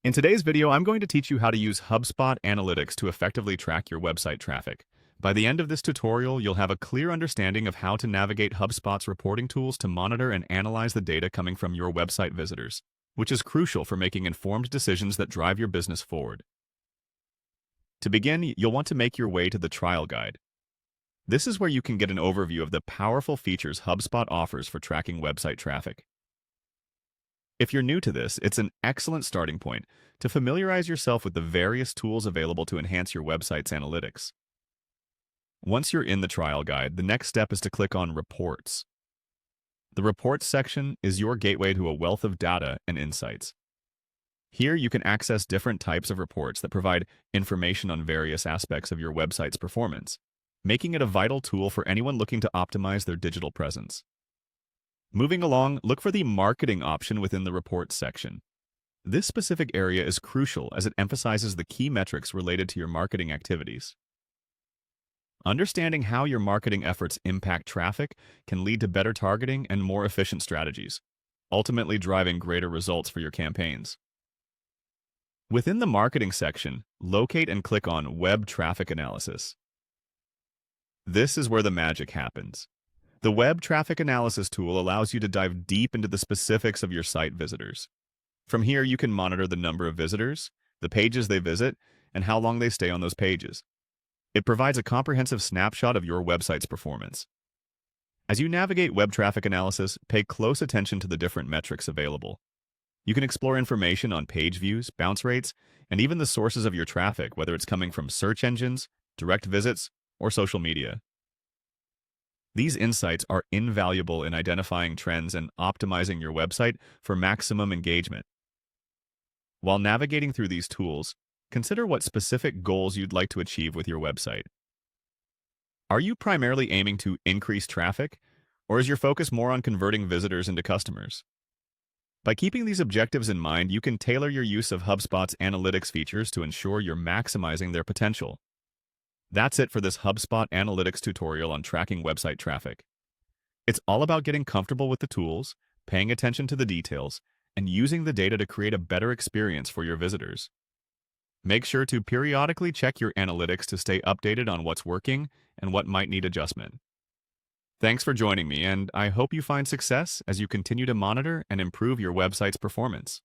In today's video, I'm going to teach you how to use HubSpot analytics to effectively track your website traffic. By the end of this tutorial, you'll have a clear understanding of how to navigate HubSpot's reporting tools to monitor and analyze the data coming from your website visitors, which is crucial for making informed decisions that drive your business forward. To begin, you'll want to make your way to the trial guide. This is where you can get an overview of the powerful features HubSpot offers for tracking website traffic. If you're new to this, it's an excellent starting point to familiarize yourself with the various tools available to enhance your website's analytics. Once you're in the trial guide, the next step is to click on Reports. The Reports section is your gateway to a wealth of data and insights. Here you can access different types of reports that provide information on various aspects of your website's performance, making it a vital tool for anyone looking to optimize their digital presence. Moving along, look for the Marketing option within the Reports section. This specific area is crucial as it emphasizes the key metrics related to your marketing activities. Understanding how your marketing efforts impact traffic can lead to better targeting and more efficient strategies, ultimately driving greater results for your campaigns. Within the Marketing section, locate and click on Web Traffic Analysis. This is where the magic happens. The Web Traffic Analysis tool allows you to dive deep into the specifics of your site visitors. From here, you can monitor the number of visitors, the pages they visit, and how long they stay on those pages. It provides a comprehensive snapshot of your website's performance. As you navigate web traffic analysis, pay close attention to the different metrics available. You can explore information on page views, bounce rates, and even the sources of your traffic, whether it's coming from search engines, direct visits, or social media. These insights are invaluable in identifying trends and optimizing your website for maximum engagement. While navigating through these tools, consider what specific goals you'd like to achieve with your website. Are you primarily aiming to increase traffic, or is your focus more on converting visitors into customers? By keeping these objectives in mind, you can tailor your use of HubSpot's analytics features to ensure you're maximizing their potential. That's it for this HubSpot analytics tutorial on tracking website traffic. It's all about getting comfortable with the tools, paying attention to the details, and using the data to create a better experience for your visitors. Make sure to periodically check your analytics to stay updated on what's working and what might need adjustment. Thanks for joining me, and I hope you find success as you continue to monitor and improve your website's performance.